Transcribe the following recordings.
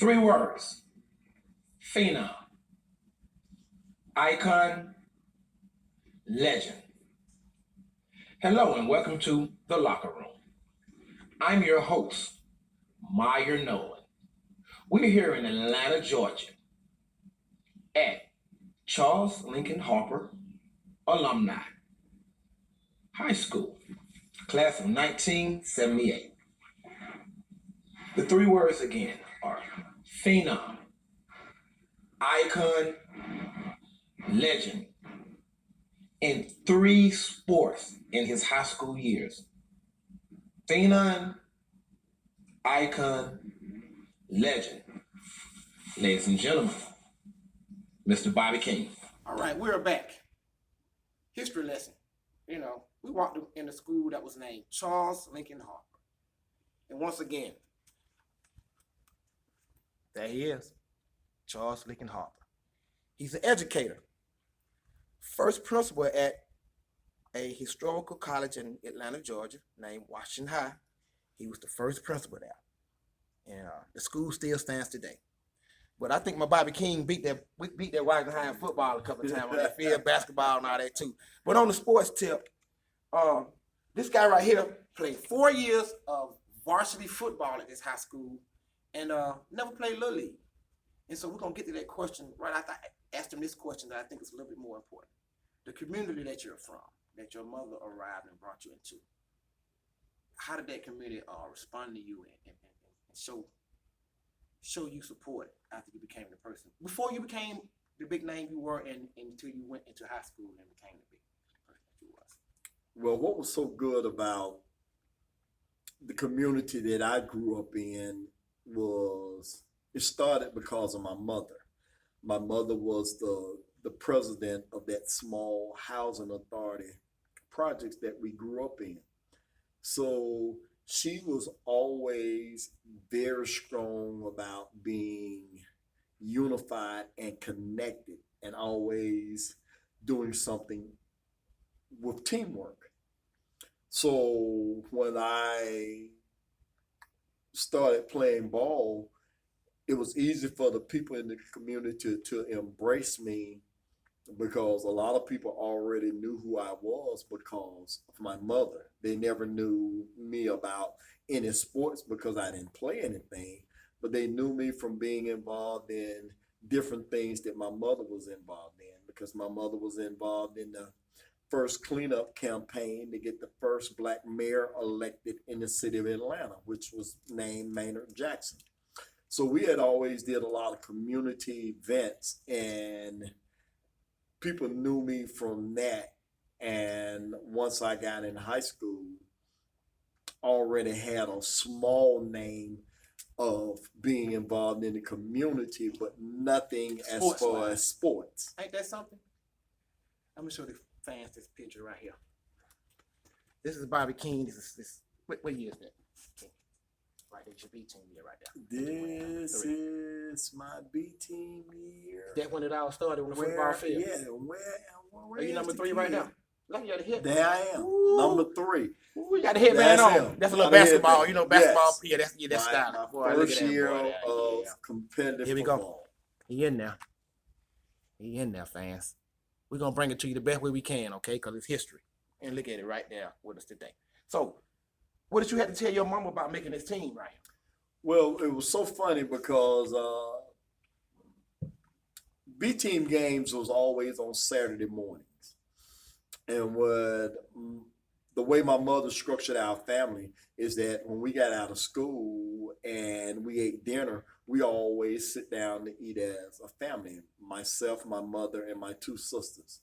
Three words: phenom, icon, legend. Hello and welcome to The Locker Room. I'm your host, Meyer Nolan. We're here in Atlanta, Georgia at Charles Lincoln Harper Alumni High School, class of 1978. The three words again are phenom, icon, legend in three sports in his high school years. Phenom, icon, legend. Ladies and gentlemen, Mr. Bobby King. All right, we're back. History lesson. We walked in a school that was named Charles Lincoln Harper. And once again, there he is, Charles Lincoln Harper. He's an educator. First principal at a historical college in Atlanta, Georgia, named Washington High. He was the first principal there. And the school still stands today. But I think my Bobby King beat that Washington High in football a couple of times on that field, basketball and all that too. But on the sports tip, this guy right here played 4 years of varsity football at this high school and never played Little League. And so we're going to get to that question right after I asked him this question that I think is a little bit more important. The community that you're from, that your mother arrived and brought you into, how did that community respond to you and show you support after you became the person? Before you became the big name you were until you went into high school and became the big person that you was. Well, what was so good about the community that I grew up in was it started because of my mother. My mother was the president of that small housing authority projects that we grew up in. So she was always very strong about being unified and connected and always doing something with teamwork. So when I started playing ball, it was easy for the people in the community to embrace me because a lot of people already knew who I was because of my mother. They never knew me about any sports because I didn't play anything, but they knew me from being involved in different things that my mother was involved in because my mother was involved in the first cleanup campaign to get the first black mayor elected in the city of Atlanta, which was named Maynard Jackson. So we had always did a lot of community events and people knew me from that. And once I got in high school, already had a small name of being involved in the community, but nothing as far as sports. Ain't that something? I'm gonna show the fans this picture right here. This is Bobby King. This what year is that? Right there, your B team year right there. This is my B team year. That when it all started on the football field. Yeah, where Are you number 3 right now? Look, you got a hit. There I am, number 3. Ooh, you got a headband on. him. That's a little Got a basketball. headband. Basketball. Yes. Yeah, that's style. My first year of competitive Here we go. football. He in there. He in there, fans. We're going to bring it to you the best way we can, okay? Because it's history. And look at it right there with us today. So, what did you have to tell your mama about making this team, right? Well, it was so funny because B team games was always on Saturday mornings. And the way my mother structured our family is that when we got out of school and we ate dinner, we always sit down to eat as a family. Myself, my mother, and my 2 sisters.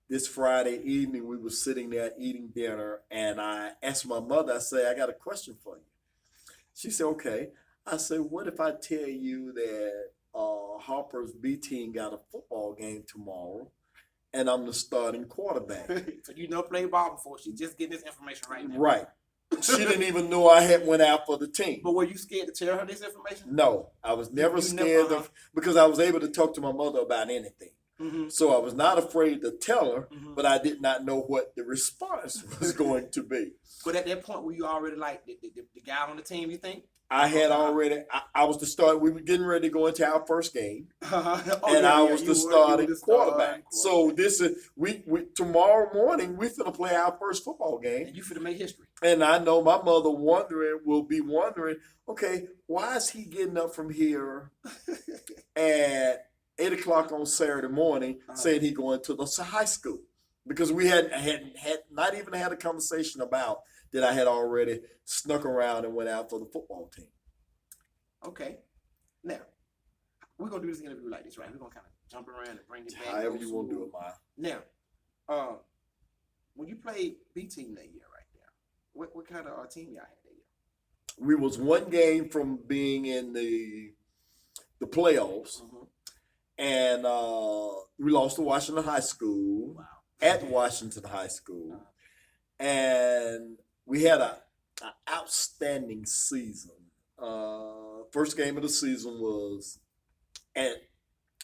This Friday evening, we were sitting there eating dinner, and I asked my mother, I said, I got a question for you. She said, okay. I said, what if I tell you that Harper's B team got a football game tomorrow, and I'm the starting quarterback? So you know play ball before. She's just getting this information right now. Right. She didn't even know I had went out for the team. But were you scared to tell her this information? No, I was never scared because I was able to talk to my mother about anything. Mm-hmm. So I was not afraid to tell her, Mm-hmm. but I did not know what the response was going to be. But at that point, were you already like the guy on the team, you think? I had already, I was the start. We were getting ready to go into our first game, Oh, and yeah, I yeah, was you the were starting the quarterback. starting So this is we tomorrow morning we finna play our first football game, and you finna make history. and I know my mother will be wondering, okay, why is he getting up from here at 8 o'clock on Saturday morning saying he going to the high school? Because we had not even had a conversation about that I had already snuck around and went out for the football team. Okay, now we're gonna do this interview like this, right? We're gonna kind of jump around and bring it back. However you want to do it, Maya. Now, when you played B team that year, right there, what kind of team y'all had that year? We was one game from being in the playoffs, and we lost to Washington High School. Wow. At Washington High School, and we had an outstanding season. First game of the season was at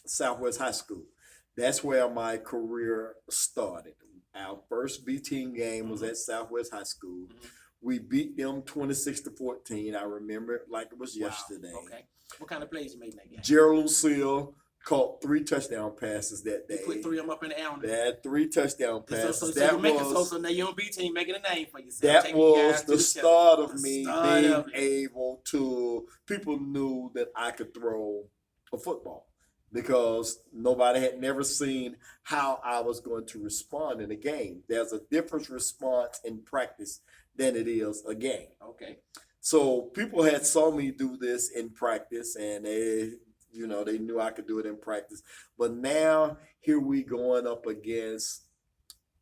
Southwest High School. That's where my career started. Our first B team game was at Southwest High School. We beat them 26-14. I remember it like it was yesterday. Okay. What kind of plays you made in that game? Gerald Lucille caught 3 touchdown passes that day. You put 3 of them up in the air. That 3 touchdown passes. So that you're making, was so now you're on B team making a name for yourself. that taking was guys to the start of The me start being of it. able to. People knew that I could throw a football because nobody had never seen how I was going to respond in a game. There's a different response in practice than it is a game. Okay. So people had saw me do this in practice, and they knew I could do it in practice. But now here we going up against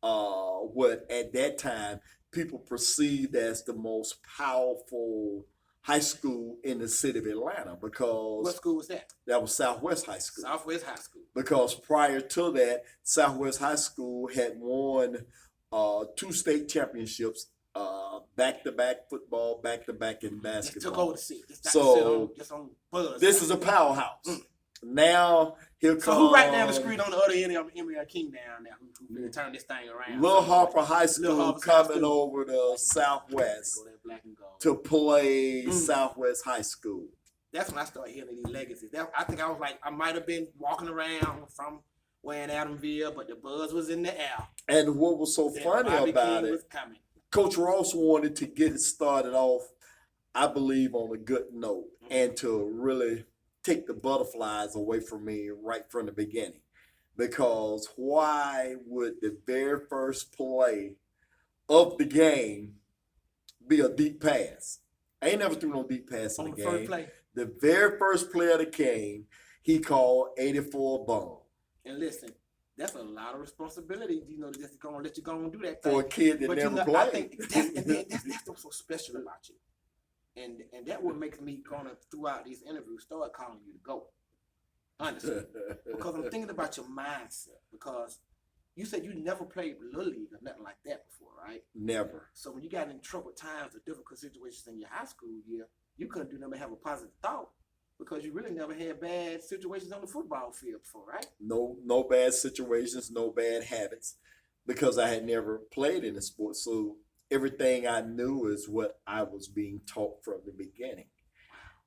what at that time people perceived as the most powerful high school in the city of Atlanta, because What school was that? that was Southwest High School. Southwest High School. Because prior to that, Southwest High School had won 2 state championships, back-to-back football, back-to-back in Just basketball. took over the city. Just on buzz. This is a powerhouse. Now here comes. So who right down the street on the other end of Emily King down there who turn this thing around? Little Harper High School Little Harper High coming School. over to Southwest Go there, black and gold. to play Southwest High School. That's when I started hearing these legacies. I think I was like, I might have been walking around from where in Adamville, but the buzz was in the air. And what was so That funny Bobby about King it, was coming. Coach Ross wanted to get it started off, I believe, on a good note, and to really take the butterflies away from me right from the beginning. Because why would the very first play of the game be a deep pass? I ain't never threw no deep pass in On the the game. first play. The very first play of the game, he called 84 bomb And listen, that's a lot of responsibility, just gonna let you go and do that thing. for a kid that But never I played. think that's what's so special about you. And that what makes me gonna throughout these interviews start calling you to go. Honestly. Because I'm thinking about your mindset. Because you said you never played Little League or nothing like that before, right? Never. So when you got in troubled times or difficult situations in your high school year, you couldn't do nothing but have a positive thought. Because you really never had bad situations on the football field before, right? No bad situations, no bad habits, because I had never played in the sport. So everything I knew is what I was being taught from the beginning.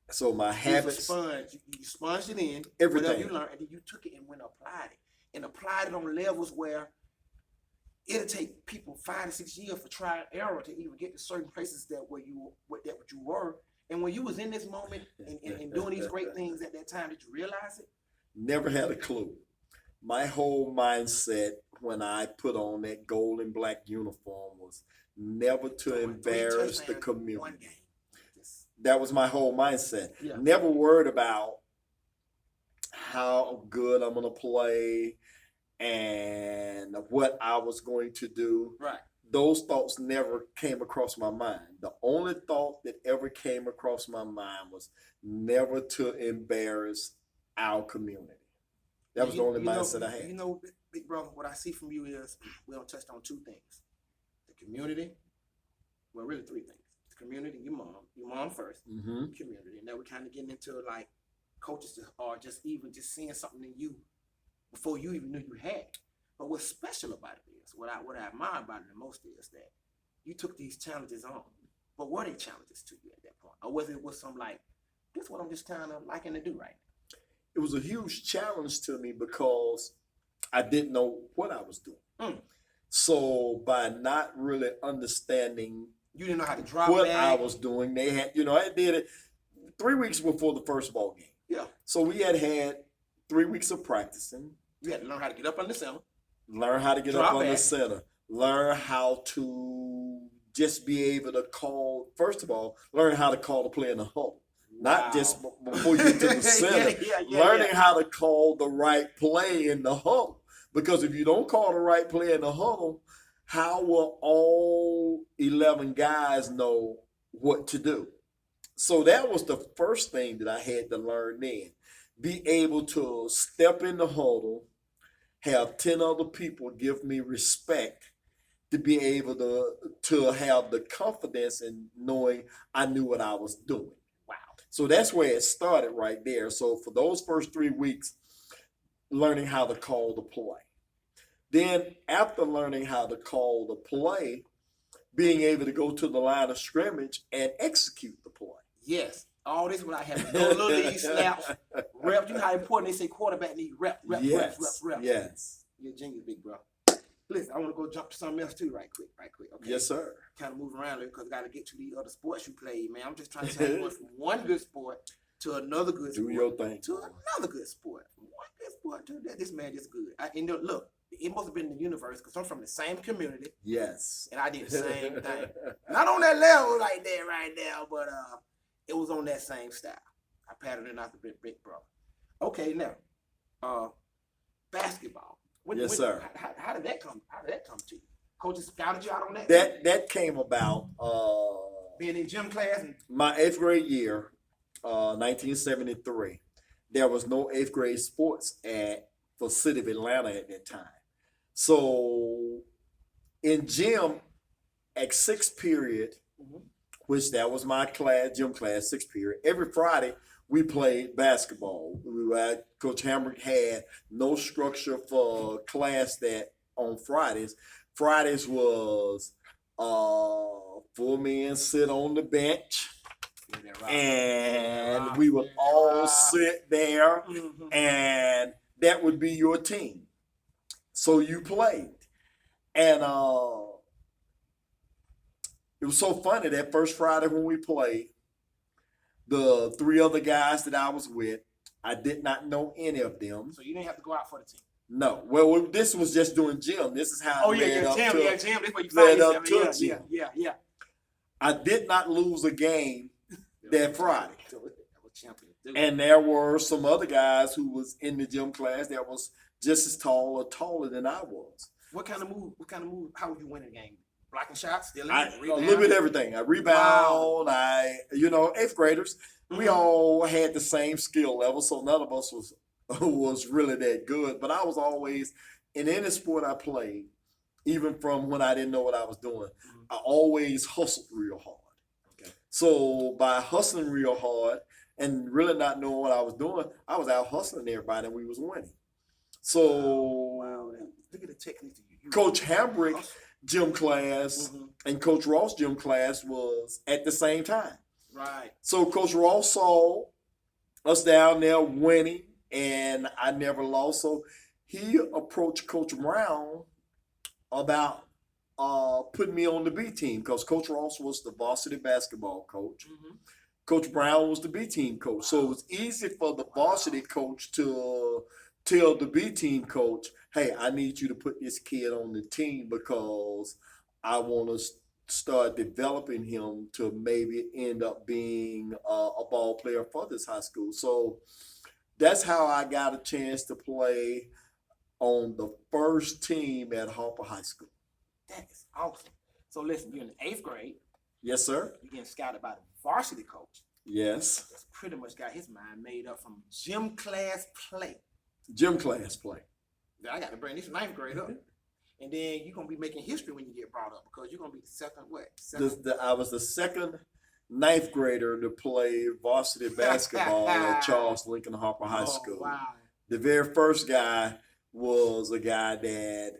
So my You was a habits, sponge. You sponged it in, Everything. whatever you learned, and then you took it and went and applied it. And applied it on levels where it'll take people 5 to 6 years for trial and error to even get to certain places that what you were. And when you was in this moment and doing these great things at that time, did you realize it? never had a clue. My whole mindset when I put on that gold and black uniform was never to Throwing 3 embarrass the touchdowns in one community. game. Just- That was my whole mindset. Yeah. Never worried about how good I'm gonna play and what I was going to do. Right. Those thoughts never came across my mind. The only thought that ever came across my mind was never to embarrass our community. That was the only mindset I had. You know, big brother, what I see from you is we don't touched on 2 things. The community, well, really 3 things. The community, your mom first, Mm-hmm. community. And now we're kind of getting into like coaches or just seeing something in you before you even knew you had. But what's special about it is, what I admire about it the most is that you took these challenges on. But were they challenges to you at that point? Or was it some like this is what I'm just kind of liking to do right It was a huge challenge to me because I didn't know what I was doing. Mm. So by not really understanding now. You didn't know how to drop what back. I was doing, they had, I did it 3 weeks before the first ball game. Yeah. So we had 3 weeks of practicing, You had to learn how to get up on the center. learn how to get Drop up on the back. center, learn how to just be able to call, first of all, learn how to call the play in the huddle. Not just before you get to the center. Learning how to call the right play in the huddle. Because if you don't call the right play in the huddle, how will all 11 guys know what to do? So that was the first thing that I had to learn then. Be able to step in the huddle, have 10 other people give me respect, to be able to have the confidence in knowing I knew what I was doing. Wow. So that's where it started right there. So for those first 3 weeks, learning how to call the play. Then after learning how to call the play, being able to go to the line of scrimmage and execute the play. Yes. All this when I have no little league snaps, reps. You know how important they say quarterback need reps. Yes. You're a genius, big bro. Listen, I want to go jump to something else too, right quick. Okay. Yes, sir. Kind of move around a little because I got to get to the other sports you played, man. I'm just trying to say you went from one good sport to another good Do sport. your thing. To another good sport. From one good sport to that. This man just good. Look, it must have been the universe because I'm from the same community Yes. and I did the same thing. Not on that level like that right now, but it was on that same style. I patterned it out the big brother. Okay, now, basketball. Yes, sir. How did that come? How did that come to you? Coaches scouted you out on that. That came about Being in gym class and my 8th grade year, 1973. There was no 8th grade sports for City of Atlanta at that time. So in gym at 6th period, which that was my class, gym class, 6th period, every Friday we played basketball. Coach Hambrick had no structure for class that on Fridays. Fridays was 4 men sit on the bench, and we would all sit there, and that would be your team. So you played. And it was so funny that first Friday when we played, the 3 other guys that I was with, I did not know any of them. So you didn't have to go out for the team. No. Well, this was just doing gym. This is how gym. That's what you led found up yourself. to gym. Yeah. I did not lose a game that Friday. That was champion. And there were some other guys who was in the gym class that was just as tall or taller than I was. What kind of move? How would you win a game? Blocking shots, stealing, A little bit of everything. I rebound. Wow. 8th graders, we all had the same skill level, so none of us was really that good. But I was always, in any sport I played, even from when I didn't know what I was doing, I always hustled real hard. Okay. So by hustling real hard and really not knowing what I was doing, I was out hustling everybody and we was winning. So Wow. Look at the technique. Coach Hambrick gym class and Coach Ross gym class was at the same time. Right. So Coach Ross saw us down there winning, and I never lost. So he approached Coach Brown about putting me on the B team because Coach Ross was the varsity basketball coach. Coach Brown was the B team coach. So it was easy for the varsity coach to tell the B team coach, hey, I need you to put this kid on the team because I want to start developing him to maybe end up being a ball player for this high school. So that's how I got a chance to play on the first team at Harper High School. That is awesome. So listen, you're in the 8th grade. Yes, sir. You're getting scouted by the varsity coach. Yes. That's pretty much got his mind made up from gym class play. Gym class play. Then I got to bring this 9th grade up. And then you're going to be making history when you get brought up because you're going to be the second what? I was the second 9th grader to play varsity basketball at Charles Lincoln Harper High School. Wow. The very first guy was a guy that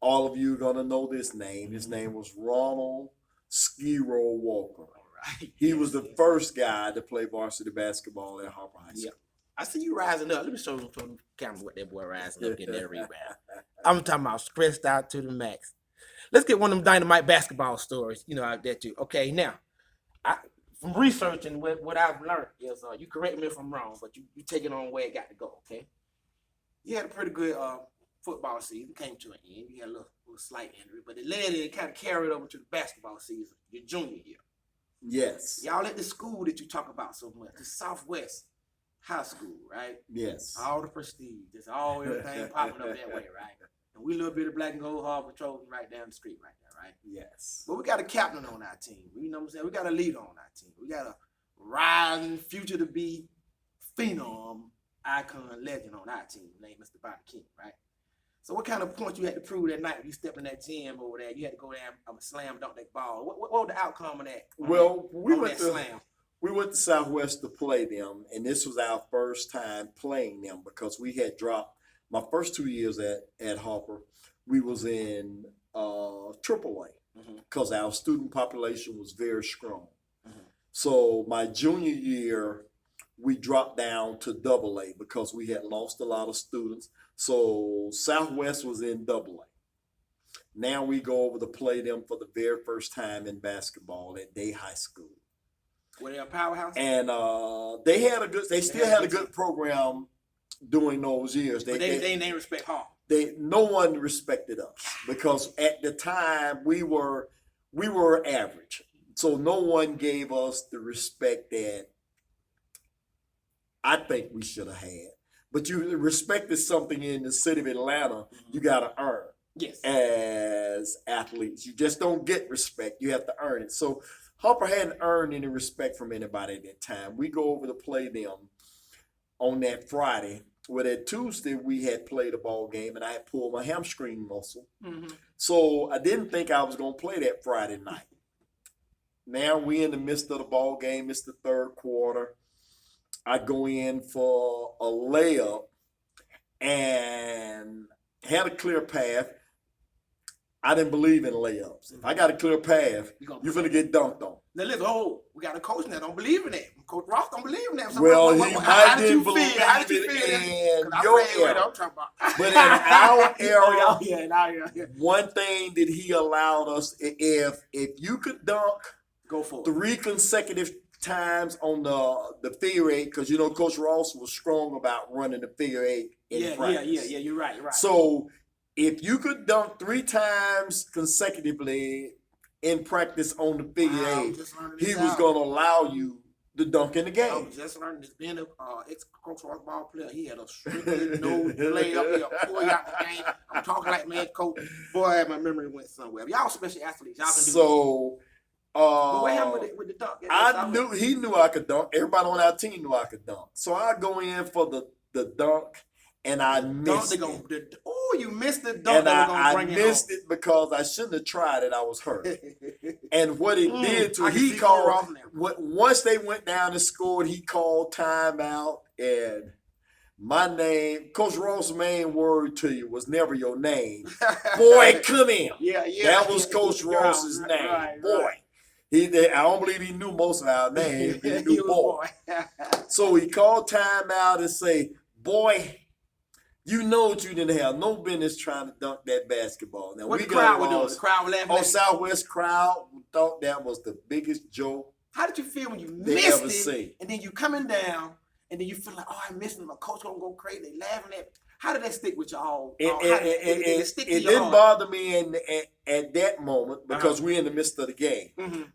all of you are going to know this name. His name was Ronald Skiro Walker. He was the first guy to play varsity basketball at Harper High School. Yeah. I see you rising up. Let me show the camera what that boy rising up, getting that rebound. I'm talking about stressed out to the max. Let's get one of them dynamite basketball stories, that you. Okay, now, from researching what I've learned is, you correct me if I'm wrong, but you take it on where it got to go, okay? You had a pretty good football season, came to an end. You had a little slight injury, but it kind of carried over to the basketball season, your junior year. Yes. Y'all at the school that you talk about so much, the Southwest High School, right? Yes. All the prestige, just all everything popping up that way, right? And we a little bit of black and gold Harbor Trojans right down the street right there, right? Yes. But we got a captain on our team. You know what I'm saying? We got a leader on our team. We got a rising future to be phenom, icon, legend on our team named Mr. Bobby King, right? So what kind of point you had to prove that night when you stepped in that gym over there? You had to go down and slam dunk that ball. What was the outcome of that? Well, we went to Southwest to play them, and this was our first time playing them because we had dropped my first 2 years at Harper. We was in AAA because our student population was very strong. So my junior year, we dropped down to AA because we had lost a lot of students. So Southwest was in AA. Now we go over to play them for the very first time in basketball at Day High School. Were they a powerhouse? And they still had a good program during those years. They didn't respect Harper. No one respected us because at the time we were average. So no one gave us the respect that I think we should have had. But respect is something in the city of Atlanta you got to earn. Yes. As athletes, you just don't get respect. You have to earn it. So Harper hadn't earned any respect from anybody at that time. We go over to play them on that Friday. Well, that Tuesday we had played a ball game and I had pulled my hamstring muscle. So I didn't think I was going to play that Friday night. Now we in the midst of the ball game. It's the third quarter. I go in for a layup and had a clear path. I didn't believe in layups. If I got a clear path, you're going to get dunked on. Now listen, we got a coach that don't believe in that. Coach Ross don't believe in that. So well, he might didn't believe in your era. But in our era, one thing that he allowed us, if you could dunk go for 3 consecutive times on the figure eight, because Coach Ross was strong about running the figure eight in practice. Yeah, you're right. So if you could dunk 3 times consecutively in practice on the figure eight, he was going to allow you to dunk in the game. I was just learning this. Being an ex-Coach Ross ball player, he had a strictly no layup. He'll pull you out the game. I'm talking like man, coach. Boy, my memory went somewhere. Y'all special athletes. Y'all can do so. But what happened with the dunk? He knew I could dunk. Everybody on our team knew I could dunk. So I go in for the dunk, and I missed it. You missed the dunk. And I missed it because I shouldn't have tried it. I was hurt. And what it did to he called once they went down and scored, he called timeout. And my name, Coach Ross' main word to you was never your name. Boy, come in. That was Coach Ross's name. Right, boy. Right. I don't believe he knew most of our names. He knew boy. So he called timeout and say, boy, you know what you didn't have no business trying to dunk that basketball. Now what the crowd was doing? The crowd was laughing. Southwest crowd thought that was the biggest joke. How did you feel when you missed it? And then you coming down, and then you feel like, I missed it. My coach gonna go crazy. They laughing at me. How did that stick with y'all? It didn't bother me at that moment because we're in the midst of the game.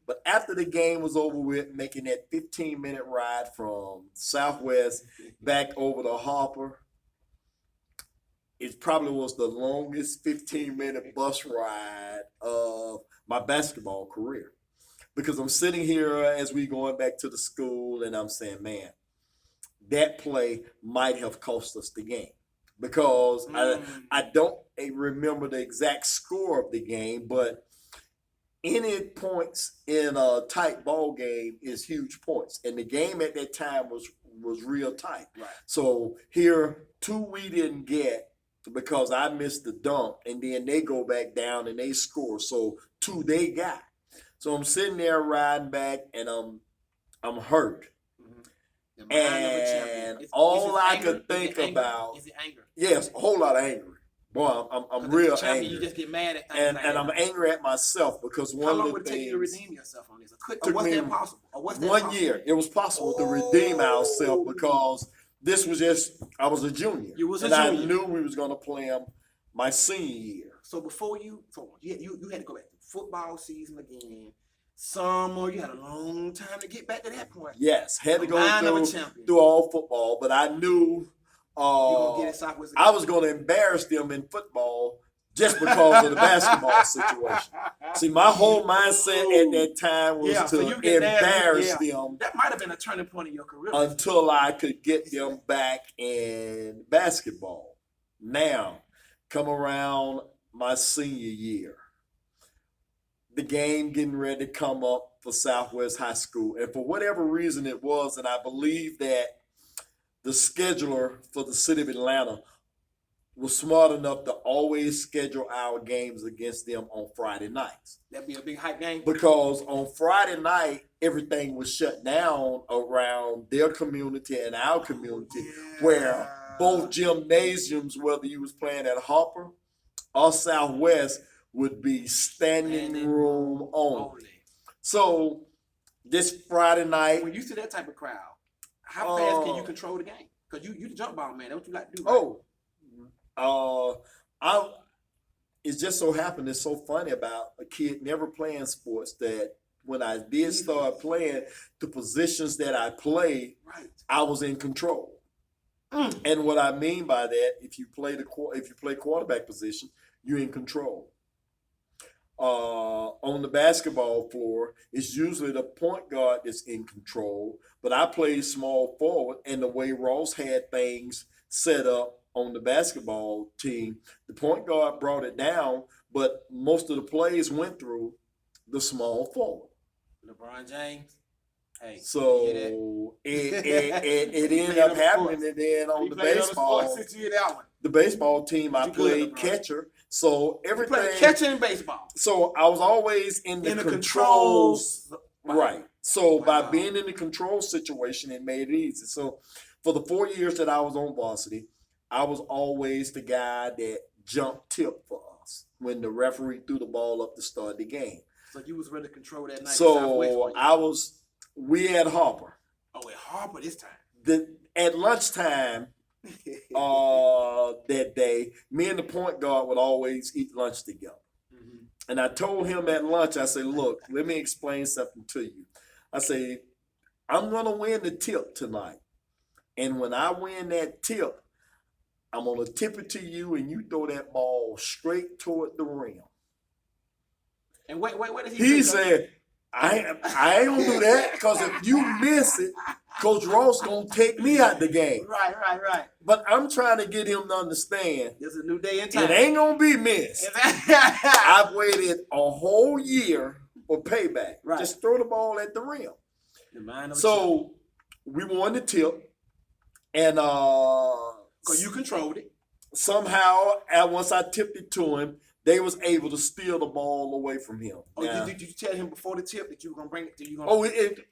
But after the game was over with, making that 15-minute ride from Southwest back over to Harper, it probably was the longest 15-minute bus ride of my basketball career. Because I'm sitting here as we going back to the school and I'm saying, man, that play might have cost us the game. Because I don't remember the exact score of the game, but any points in a tight ball game is huge points. And the game at that time was real tight. Right. So here, 2 we didn't get because I missed the dunk, and then they go back down and they score. So 2 they got. So I'm sitting there riding back, and I'm hurt. The mind of a champion. And Is all it I anger? could think Is it anger? about, Is it anger? yes, a whole lot of anger. Boy, I'm 'Cause real as a champion, angry. you just get mad at things And like and that. I'm angry at myself because How one long of would the it take you to things, redeem yourself on this? Or Took was me that possible? Or was that 1 possible? year, it was possible to redeem ourselves because this was just, I was a junior. You was a and junior. I knew we was going to play them my senior year. So before you had to go back to football season again. Summer, you had a long time to get back to that point. Yes, had to The mind of a go champion. through all football, but I knew You're gonna get it Southwest I was going to embarrass them in football just because of the basketball situation. See, my whole mindset at that time was Yeah, so to you get there, embarrass yeah. them That might have been a turning point in your career. until I could get them back in basketball. Now, come around my senior year, the game getting ready to come up for Southwest High School. And for whatever reason it was, and I believe that the scheduler for the city of Atlanta was smart enough to always schedule our games against them on Friday nights. That'd be a big hype game. Because on Friday night, everything was shut down around their community and our community, where both gymnasiums, whether you was playing at Harper or Southwest, would be standing room only. So this Friday night, When you see that type of crowd, how fast can you control the game? Because you the jump ball man. That's what you like to do. Right? It just so happened, it's so funny about a kid never playing sports that when I did start playing the positions that I played, Right. I was in control. And what I mean by that, if you play quarterback position, you're in control. On the basketball floor, it's usually the point guard that's in control. But I played small forward, and the way Ross had things set up on the basketball team, the point guard brought it down, but most of the plays went through the small forward. LeBron James. Hey. So you hear that? it ended up happening, and then on You the played other baseball, sports since you hear that one. the baseball team, I You good, played LeBron. catcher. So You everything. played catcher in baseball. So I was always in the controls. Right. So by Wow. being in the control situation, it made it easy. So for the 4 years that I was on varsity, I was always the guy that jumped tip for us when the referee threw the ball up to start the game. So you was ready to control that night. Southwest for So you. we had Harper. Oh, at Harper this time. At lunchtime that day, me and the point guard would always eat lunch together. Mhm. And I told him at lunch, I said, look, let me explain something to you. I say, I'm going to win the tip tonight. And when I win that tip, I'm going to tip it to you, and you throw that ball straight toward the rim. And what did He say? said, I ain't going to do that, because if you miss it, Coach Ross going to take me out the game. Right. But I'm trying to get him to understand, There's a new day in time. it ain't going to be missed. I've waited a whole year for payback. Right. Just throw the ball at the rim. The mind of a champion. So we won the tip, and So you controlled it. somehow, once I tipped it to him, they was able to steal the ball away from him. Oh, Now- did you tell him before the tip that you were gonna bring it to you?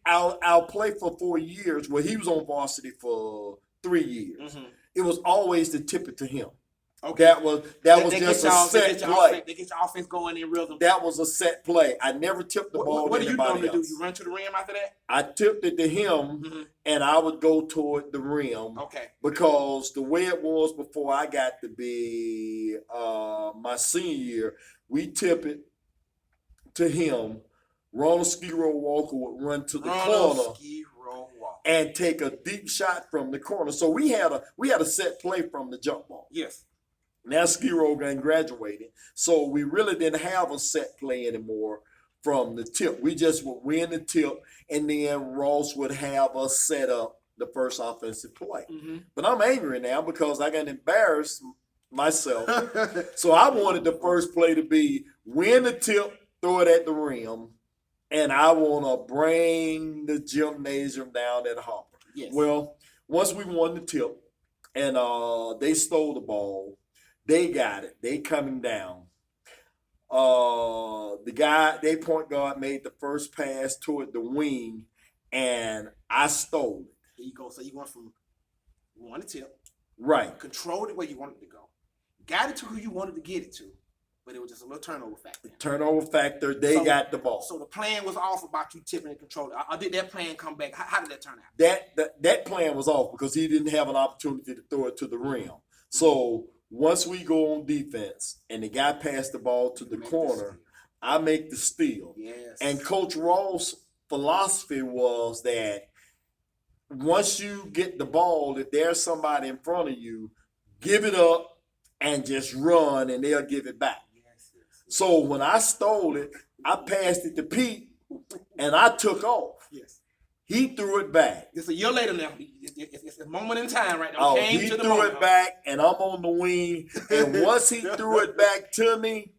I'll play for 4 years. Well, he was on varsity for 3 years. Mhm. It was always to tip it to him. Okay. That was just a set play. They get your offense going in rhythm. That was a set play. I never tipped the ball What to do you anybody normally do? else. You run to the rim after that? I tipped it to him, Mhm. and I would go toward the rim. Okay. Because the way it was before I got to be my senior year, we tip it to him. Ronald Skiro Walker would run to the corner and take a deep shot from the corner. So we had a set play from the jump ball. Yes. Now Skiro graduated, so we really didn't have a set play anymore from the tip. We just would win the tip, and then Ross would have us set up the first offensive play. Mm-hmm. But I'm angry now because I got embarrassed myself. So I wanted the first play to be win the tip, throw it at the rim, and I want to bring the gymnasium down at Harper. Yes. Well, once we won the tip and they stole the ball, they got it. They coming down. The guy, they point guard, made the first pass toward the wing, and I stole it. Here you go. So you went from one to tip, Right. controlled it where you wanted it to go, got it to who you wanted to get it to, but it was just a little turnover factor. Turnover factor, they So- got the ball. So the plan was off about you tipping and controlling. Or did that plan come back? How did that turn out? That plan was off because he didn't have an opportunity to throw it to the rim. So once we go on defense and the guy passed the ball to the Make corner, steal. I make the steal. Yes. And Coach Ross' philosophy was that once you get the ball, if there's somebody in front of you, give it up and just run and they'll give it back. Yes. So when I stole it, I passed it to Pete and I took off. Yes. He threw it back. It's a year later now. It's a moment in time right now. Oh, Came he to the threw moment. it back and I'm on the wing. And once he threw it back to me,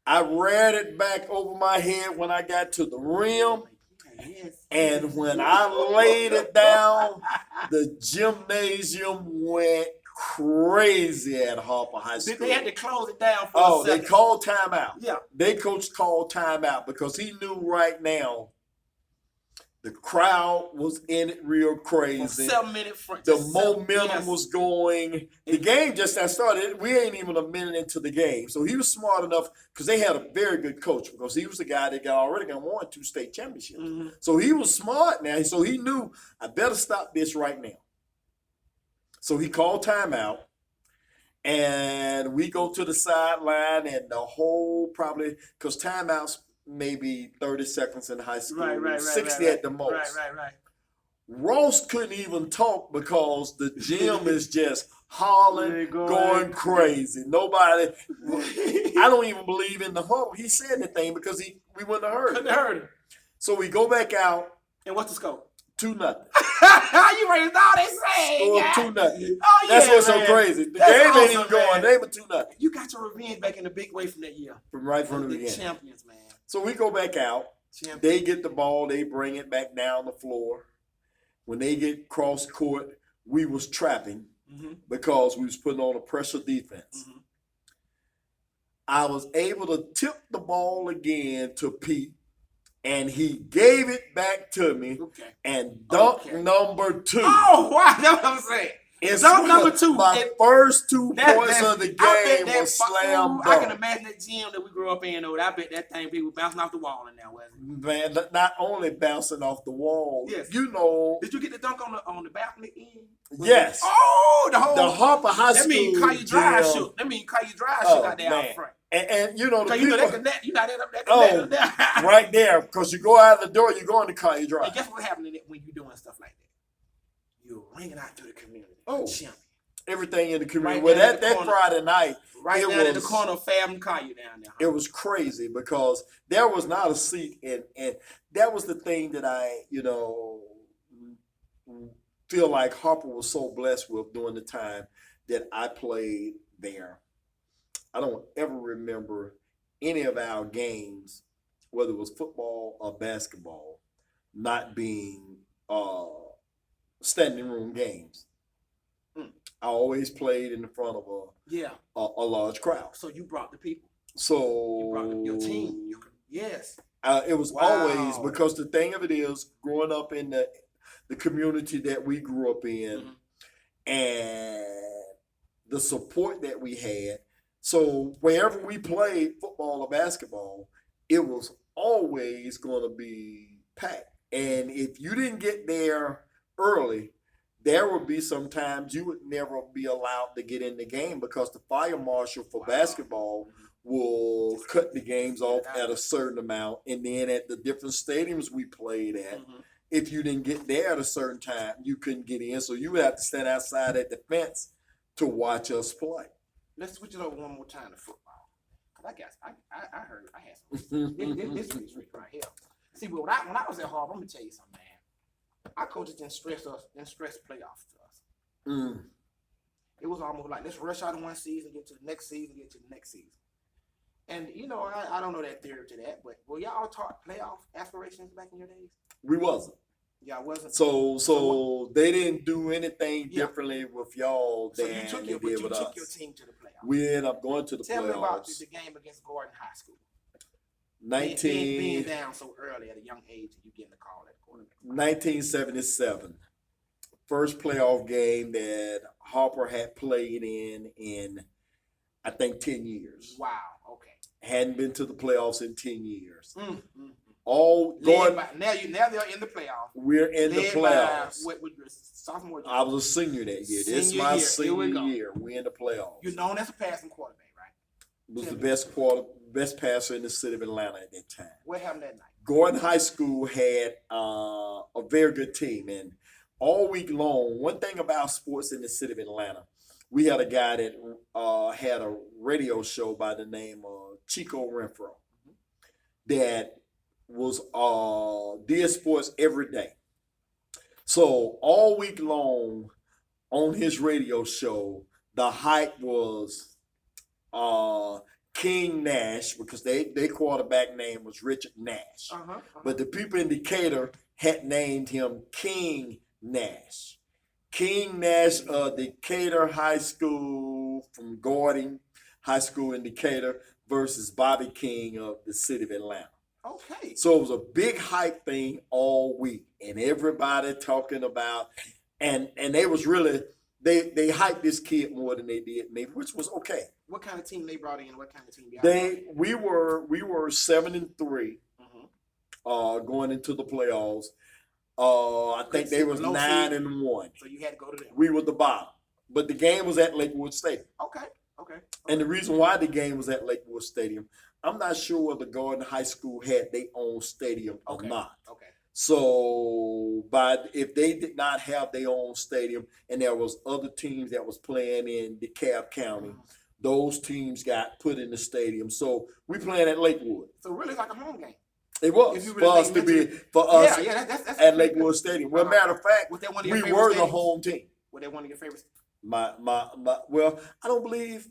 I ran it back over my head when I got to the rim. Yes. And when I laid it down, the gymnasium went crazy at Harper High School. They had to close it down for Oh, a they second. called timeout. Yeah. They coach called timeout because he knew right now the crowd was in it real crazy. 7 minute front. The just seven- momentum yes. was going. The game just got started. We ain't even a minute into the game. So he was smart enough because they had a very good coach because he was the guy that already won 2 state championships. Mhm. So he was smart now. So he knew I better stop this right now. So he called timeout. And we go to the sideline and the whole probably because timeouts maybe 30 seconds in high school, Right. 60 at the most. Right. Ross couldn't even talk because the gym is just hollering, going crazy. Nobody, I don't even believe in the huddle. He said anything because we wouldn't have heard Couldn't it. have heard it. So we go back out, And what's the score? 2-0. You ready to all they say? Score yeah. 2-0. Oh, That's yeah, what's so man. crazy. The That's game ain't even awesome, going. man. They were 2-0 You got your revenge back in a big way from that year. from right from the The beginning. champions, man. So we go back out. Champions. They get the ball, they bring it back down the floor. When they get cross court, we was trapping Mhm. because we was putting on a pressure defense. Mhm. I was able to tip the ball again to Pete, and he gave it back to me. Okay. And dunk Okay. number 2. Oh, wow. That's what I'm saying. It's dunk number 2. My It- first 2 points of the I bet game that was slam I can dunk. imagine that gym that we grew up in, though. I bet that thing people bouncing off the wall in there, wasn't Man, not only bouncing off the wall, Yes. you know. it? Did you get the dunk on the balcony end? Yes. Oh, the whole. The Harper High that School mean call you dry gym. shoot. That mean call you dry Oh, shoot out there man. out front. And you know the Cause you know people that connect. You know that Oh, connect there. right there, because you go out the door, you're going to Car You Drive. And guess what happened when you doing stuff like that? You're ringing out to the community. Oh. Champion. Everything in the community. Right well, there in that the corner. Friday night, Right It down in the was- corner of Fab and Caillou down there. it was crazy because there was not a seat, and that was the thing that I, feel like Harper was so blessed with during the time that I played there. I don't ever remember any of our games, whether it was football or basketball, not being standing room games. Mm. I always played in front of Yeah. a large crowd. So you brought the people. So You brought your team. Yes. It was Wow. always because the thing of it is, growing up in the community that we grew up in, Mhm. and the support that we had. So wherever we played football or basketball, it was always going to be packed. And if you didn't get there early, there would be some times you would never be allowed to get in the game because the fire marshal for Wow. basketball will cut the games off at a certain amount. And then at the different stadiums we played at, Mhm. if you didn't get there at a certain time, you couldn't get in. So you would have to stand outside at the fence to watch us play. Let's switch it over one more time to football. Cause I heard I had some this week's right here. See, but when I was at Harvard, I'm gonna tell you something, man. Our coaches didn't stress playoffs to us. Mm. It was almost like let's rush out of one season, get to the next season, get to the next season. And I don't know that theory to that, but were y'all taught playoff aspirations back in your days? We wasn't. Yeah, I wasn't. So they didn't do anything Yeah. differently with y'all So than you took they your, but did you with took your us. team to the playoffs. We ended up going to the Tell me about playoffs. the game against Gordon High School. 19, Being down so early at a young age, and you getting the call at quarterback. 1977. First playoff game that Harper had played in I think 10 years. Wow. Okay. Hadn't been to the playoffs in 10 years. Mm. All going. Now they're in the playoffs. We're in the playoffs. What your sophomore year? I was a senior that year. This is Senior my year. Here we senior go. year. We're in the playoffs. You're known as a passing quarterback, right? Was Tell the me. best passer in the city of Atlanta at that time. What happened that night? Gordon High School had a very good team, and all week long, one thing about sports in the city of Atlanta, we had a guy that had a radio show by the name of Chico Renfro that was did sports every day. So all week long on his radio show, the hype was King Nash, because their quarterback name was Richard Nash. But the people in Decatur had named him King Nash. King Nash of Decatur High School from Gordon High School in Decatur versus Bobby King of the city of Atlanta. Okay. So it was a big hype thing all week, and everybody talking about, and they was really, they hyped this kid more than they did me, which was okay. What kind of team they brought in? What kind of team We were 7-3, going into the playoffs. I think they was 9-1. So you had to go to them. We were the bottom, but the game was at Lakewood Stadium. Okay. And the reason why the game was at Lakewood Stadium, I'm not sure whether Gordon High School had their own stadium or not. Okay. So, but if they did not have their own stadium, and there was other teams that was playing in DeKalb County, those teams got put in the stadium. So we playing at Lakewood. So really, it's like a home game. It was If you for really us to be that's at Lakewood Stadium. Well, matter of fact, Was that one of your we favorite were the stadiums? home team. Were they one of your favorites? My well, I don't believe,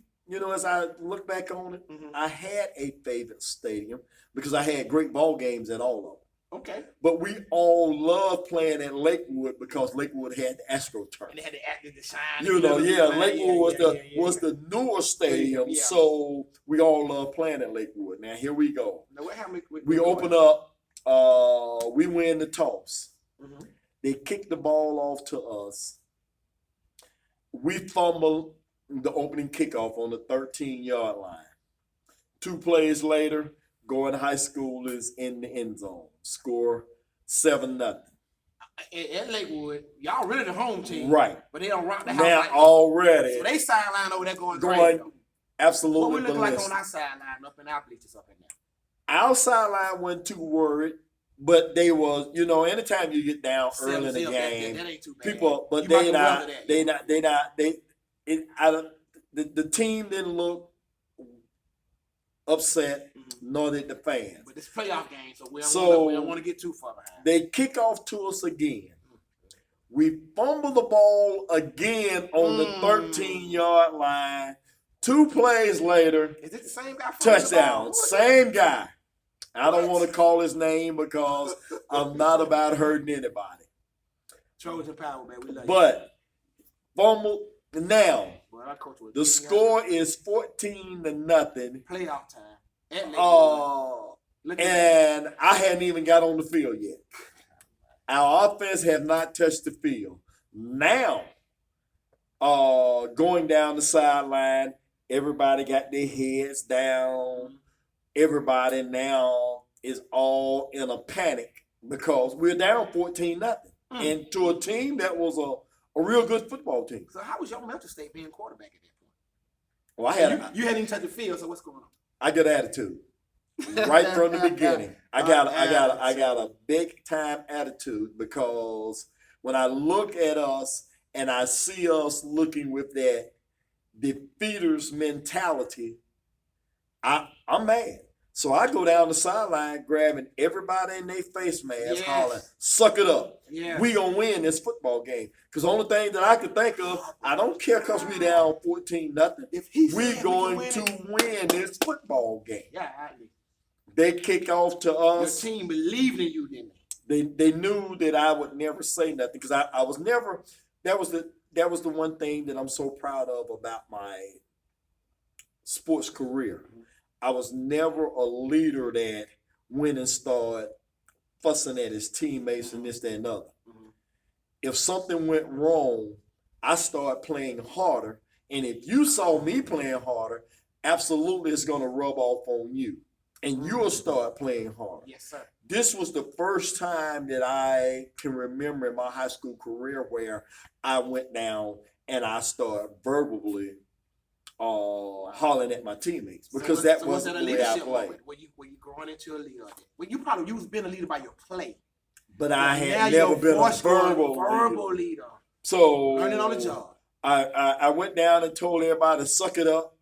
as I look back on it, I had a favorite stadium because I had great ball games at all of them. Okay. But we all loved playing at Lakewood because Lakewood had the AstroTurf. And they had the active design. Lakewood was the newer stadium, Yeah. so we all loved playing at Lakewood. Now here we go. Now what happened? We open up. We win the toss. Mm-hmm. They kick the ball off to us. We fumble the opening kickoff on the 13-yard line. 2 plays later, Gordon High School is in the end zone. Score 7-0. At Lakewood, y'all really the home team, Right. But they don't rock the house. Now like that. already, So they sideline over there going crazy. What absolutely we look like ballistic. on our sideline up in our bleachers up in there? Our sideline wasn't too worried, but they was, anytime you get down early in the game, that ain't too bad. people, but You the team didn't look upset, nor did the fans. But this playoff game, so we So- don't want to get too far behind. They kick off to us again. We fumble the ball again on the 13-yard line. 2 plays later, Is it the same guy? touchdown. Same guy. I don't want to call his name because I'm not about hurting anybody. Trojan power, man. We love But fumble now. you. Well, our coach was The score is 14-0. playoff time. At Lakewood. Look at that. And I hadn't even got on the field yet. Our offense had not touched the field. Now, going down the sideline, everybody got their heads down. Everybody now is all in a panic because we're down 14-0. And to a team that was a real good football team. So how was your mental state being quarterback at that point? Well, You hadn't even touched the field, so what's going on? I got attitude. Right from the beginning. I got a big time attitude because when I look at us and I see us looking with that defeaters mentality, I'm mad. So I go down the sideline grabbing everybody in their face mask, hollering, suck it up. Yeah. We gonna win this football game. Because the only thing that I could think of, I don't care because we down 14-0. If he We said going we can to win this football game. Yeah, They kick off to your us. team believed in you, didn't they? they knew that I would never say nothing because I was never that was the one thing that I'm so proud of about my sports career. I was never a leader that went and started fussing at his teammates and this, that, and other. If something went wrong, I started playing harder. And if you saw me playing harder, absolutely it's going to rub off on you. And you'll start playing harder. Yes, sir. This was the first time that I can remember in my high school career where I went down and I started verbally hollering at my teammates because that wasn't the way I played. Were you growing into a leader? Well, you was being a leader by your play. But I had never been a verbal leader. So learning on the job. I went down and told everybody to suck it up.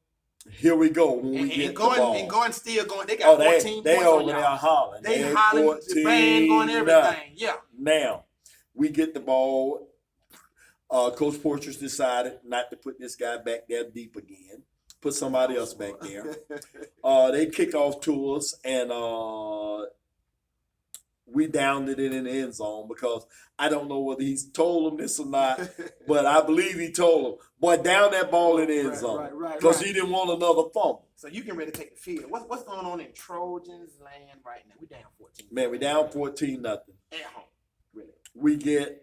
Here we go when we get the ball. And going still going. They got 14 points they on over y'all. there hollering. They hollering, the band going everything. Yeah. Now we get the ball. Coach Porters decided not to put this guy back there deep again. Put somebody else back there. They kick off to us, and we downed it in the end zone because I don't know whether he's told them this or not, but I believe he told them, boy, down that ball in the end zone because he didn't want another fumble. So you can really take the field. What's going on in Trojans land right now? We down 14. Man, we down 14-0. At home, really.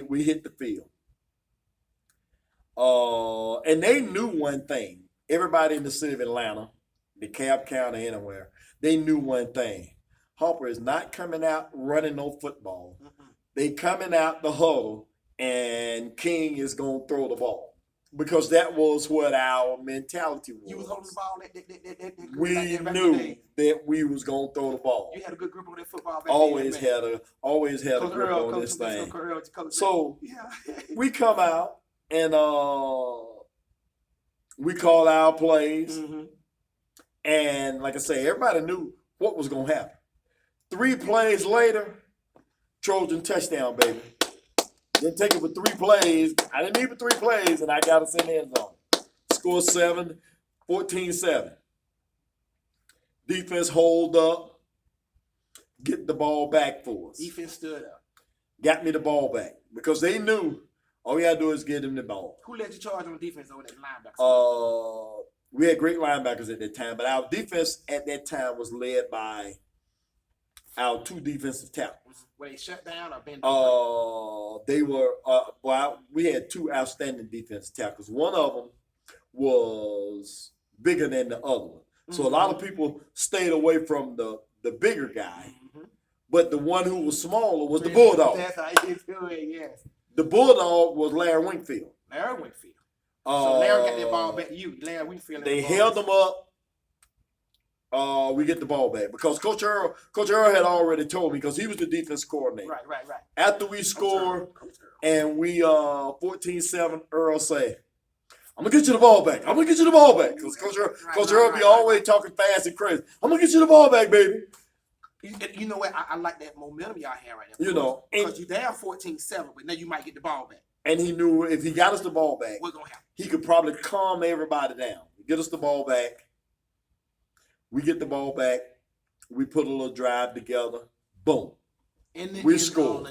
We hit the field. And they knew one thing. Everybody in the city of Atlanta, DeKalb County, anywhere, they knew one thing. Harper is not coming out running no football. They coming out the huddle, and King is going to throw the ball. Because that was what our mentality was. You was holding the ball that we knew that we was going to throw the ball. You had a good grip on that football. Always had a grip on this thing. So we come out and we call our plays. And like I say, everybody knew what was going to happen. 3 plays later, Trojan touchdown, baby. Didn't take it for 3 plays. I didn't need for 3 plays, and I got us in the end zone. Score 14-7. Defense hold up. Get the ball back for us. Defense stood up. Got me the ball back because they knew all we got to do is get them the ball. Who led you charge on defense over that linebacker? We had great linebackers at that time, but our defense at that time was led by our 2 defensive tackles. Were they shut down or been? They were. We had 2 outstanding defensive tackles. One of them was bigger than the other one, so a lot of people stayed away from the bigger guy. But the one who was smaller was the Bulldog. That's how you do it. Yes. The Bulldog was Larry Wingfield. Larry Wingfield. So Larry got that ball back to you. Larry Wingfield. They held them up. We get the ball back because Coach Earl had already told me because he was the defense coordinator. Right. After we score and we 14-7, Earl say, "I'm gonna get you the ball back. I'm gonna get you the ball back." Because Coach Earl be always talking fast and crazy. "I'm gonna get you the ball back, baby." You know what? I like that momentum y'all have right now. You know, because you down 14-7, but now you might get the ball back. And he knew if he got us the ball back, what's gonna happen? He could probably calm everybody down. Get us the ball back. We get the ball back. We put a little drive together. Boom. We score.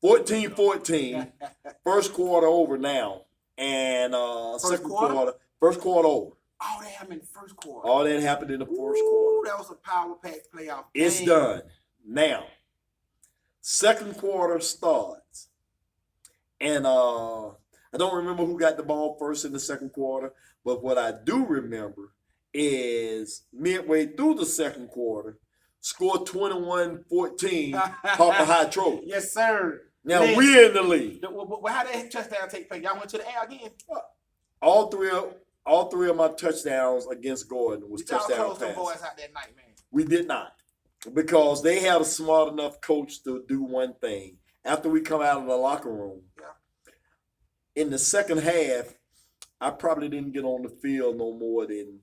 14-14. First quarter over now. And second quarter. First quarter over. All that happened in the first quarter. All that happened in the first quarter. That was a power pack playoff. It's done. Now, second quarter starts. And I don't remember who got the ball first in the second quarter. But what I do remember is midway through the second quarter, scored 21-14, Harper High Trojan. Yes, sir. Now we're in the lead. How did that touchdown take place? Y'all went to the air again? All three of my touchdowns against Gordon was touchdown passes. Them boys out that night, man? We did not, because they had a smart enough coach to do one thing. After we come out of the locker room, in the second half, I probably didn't get on the field no more than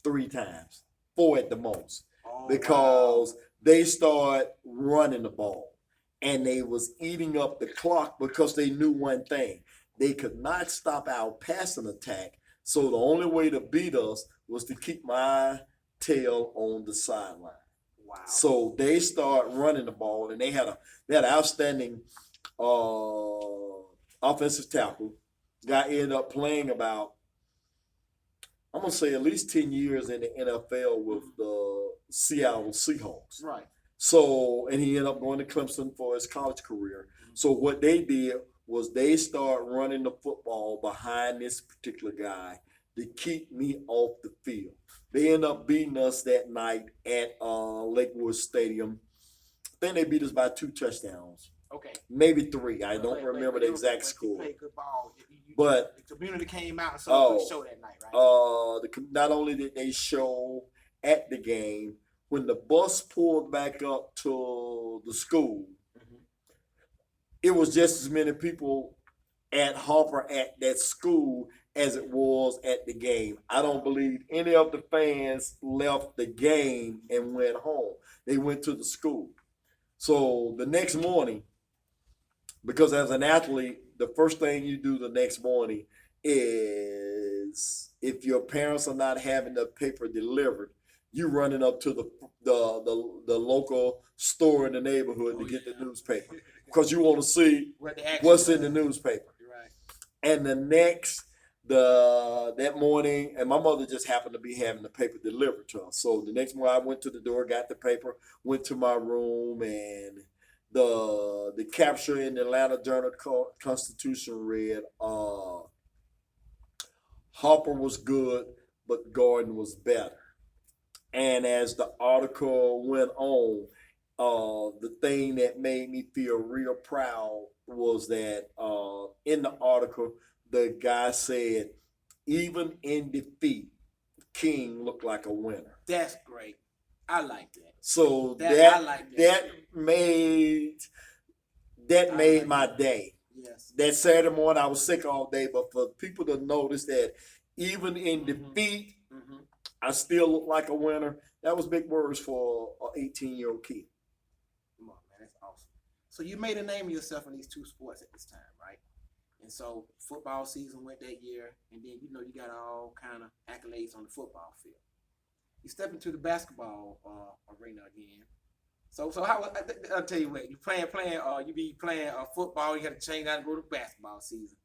3 times, 4 at the most, because they started running the ball and they was eating up the clock because they knew one thing. They could not stop our passing attack. So the only way to beat us was to keep my tail on the sideline. Wow. So they start running the ball, and they had an outstanding offensive tackle. Guy ended up playing about, I'm gonna say, at least 10 years in the NFL with the Seattle Seahawks. Right. So, and he ended up going to Clemson for his college career. So what they did was they start running the football behind this particular guy to keep me off the field. They end up beating us that night at Lakewood Stadium. I think they beat us by 2 touchdowns, Okay. maybe 3. I don't remember the exact You score. played good ball. But the community came out and saw the show that night, right? Not only did they show at the game, when the bus pulled back up to the school, it was just as many people at Harper at that school as it was at the game. I don't believe any of the fans left the game and went home. They went to the school. So the next morning, because as an athlete, the first thing you do the next morning is, if your parents are not having the paper delivered, you running up to the local store in the neighborhood to get the newspaper, because you want to see what's in the newspaper. Right. And that morning, and my mother just happened to be having the paper delivered to her. So the next morning, I went to the door, got the paper, went to my room, and the capture in the Atlanta Journal-Constitution read, Harper was good, but Gordon was better. And as the article went on, the thing that made me feel real proud was that in the article, the guy said, even in defeat, King looked like a winner. That's great. I like that. So I like that made my day. Yes. That Saturday morning, I was sick all day, but for people to notice that even in defeat, I still look like a winner, that was big words for an 18-year-old kid. Come on, man, that's awesome. So you made a name of yourself in these 2 sports at this time, right? And so football season went that year, and then you got all kind of accolades on the football field. You step into the basketball arena again. So how? I'll tell you what, you be playing football. You got to change out and go to basketball season.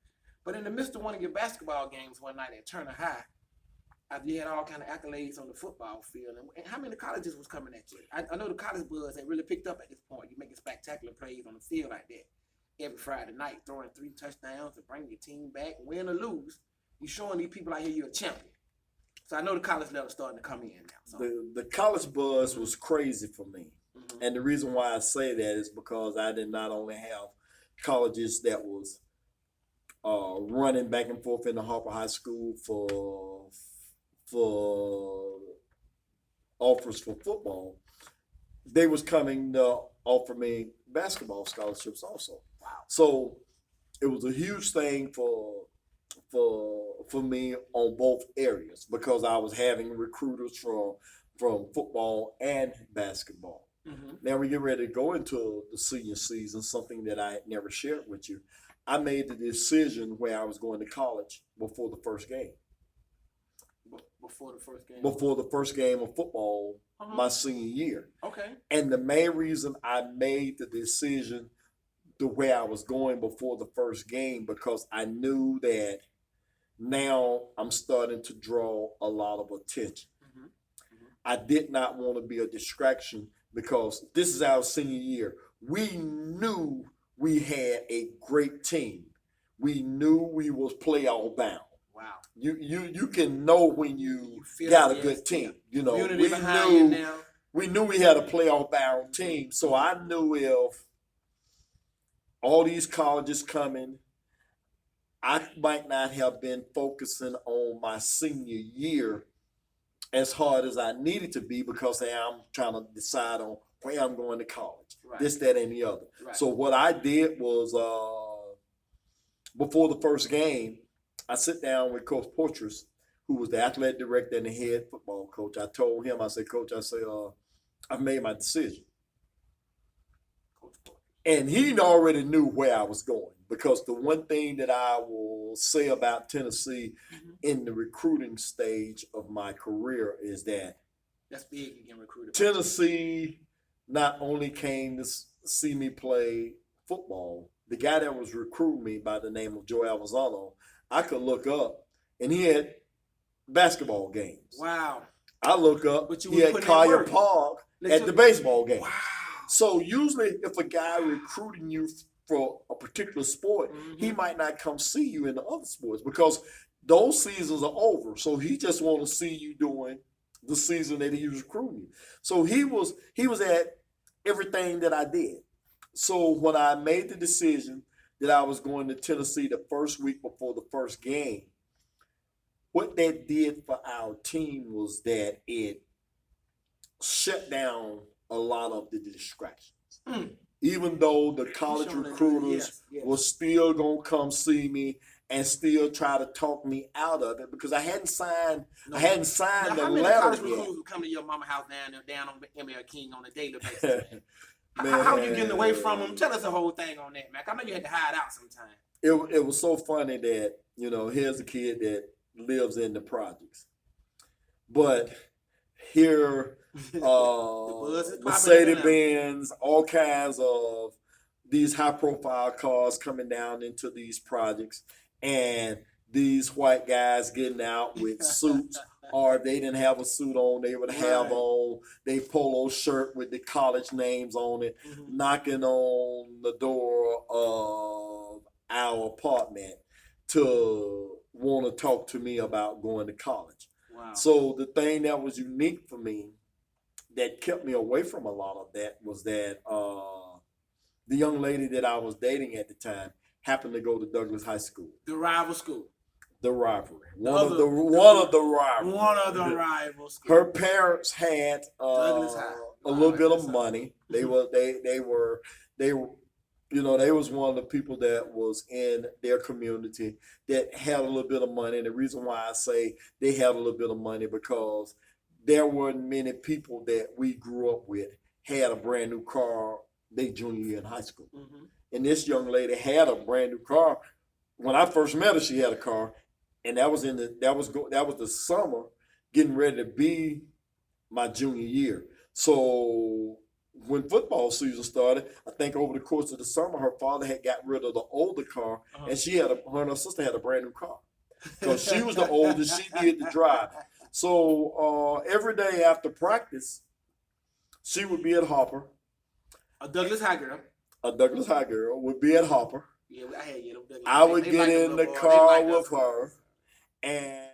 But in the midst of one of your basketball games one night at Turner High, you had all kind of accolades on the football field. And how many colleges was coming at you? I know the college buzz ain't really picked up at this point. You're making spectacular plays on the field like that every Friday night, throwing 3 touchdowns to bring your team back, win or lose. You're showing these people out here you're a champion. So I know the college level starting to come in now. So. The college buzz was crazy for me. And the reason why I say that is because I did not only have colleges that was running back and forth in the Harper High School for offers for football, they was coming to offer me basketball scholarships also. Wow. So it was a huge thing for me on both areas, because I was having recruiters from football and basketball. Now we get ready to go into the senior season, something that I had never shared with you. I made the decision where I was going to college before the first game. Before the first game? Before the first game of football, my senior year. Okay. And the main reason I made the decision the way I was going before the first game, because I knew that now I'm starting to draw a lot of attention. I did not want to be a distraction, because this is our senior year. We knew we had a great team. We knew we was playoff bound. Wow. You can know when you got a good team. You know, we knew we had a playoff bound team. So I knew if all these colleges coming, I might not have been focusing on my senior year as hard as I needed to be, because I'm trying to decide on where I'm going to college, this, that, and the other. Right. So what I did was, before the first game, I sit down with Coach Portress, who was the athletic director and the head football coach. I told him, I said, Coach, I've made my decision. And he already knew where I was going, because the one thing that I will say about Tennessee in the recruiting stage of my career is that That's big. You getting recruited. Tennessee not only came to see me play football, the guy that was recruiting me by the name of Joe Alvazano, I could look up and he had basketball games. Wow. I look up, But you he was had putting in Collier work. Park Let at you- the baseball game. Wow. So usually if a guy recruiting you for a particular sport, he Mhm. might not come see you in the other sports because those seasons are over. So he just want to see you doing the season that he was recruiting you. So he was at everything that I did. So when I made the decision that I was going to Tennessee the first week before the first game, what that did for our team was that it shut down a lot of the distractions. Mm. Even though the college showing that- recruiters yes. was still gonna come see me and still try to talk me out of it because I hadn't signed No. I hadn't Now, signed how the many letter college yet. recruits would come to your mama house down on ML King on a daily basis? Man, How are you getting away from them? Tell us the whole thing on that, man. I know you had to hide out sometime. It was so funny that, here's a kid that lives in the projects. But here buzz is popping Mercedes now. Benz, all kinds of these high profile cars coming down into these projects, and these white guys getting out with suits, or if they didn't have a suit on, they would have Right. on their polo shirt with the college names on it, Mhm. knocking on the door of our apartment to want to talk to me about going to college. Wow. So the thing that was unique for me that kept me away from a lot of that was that the young lady that I was dating at the time happened to go to Douglas High School. The rival school. The rivalry. One other- of the rivalry. One of the rival schools. Her parents had Douglas High. a little bit of Douglas High. money. They were they was one of the people that was in their community that had a little bit of money. And the reason why I say they had a little bit of money because there weren't many people that we grew up with had a brand new car their junior year in high school. Mhm. And this young lady had a brand new car. When I first met her, she had a car, and that was the summer, getting ready to be my junior year. So when football season started, I think over the course of the summer, her father had got rid of the older car, Uh-huh. and her and her sister had a brand new car because she was the oldest. She did the drive. So every day after practice, she would be at Hopper. A Douglas High girl. A Douglas High girl would be at Hopper. Yeah, I had you. Them Douglas. I would They get like them in the little boys. They car like with us. her, and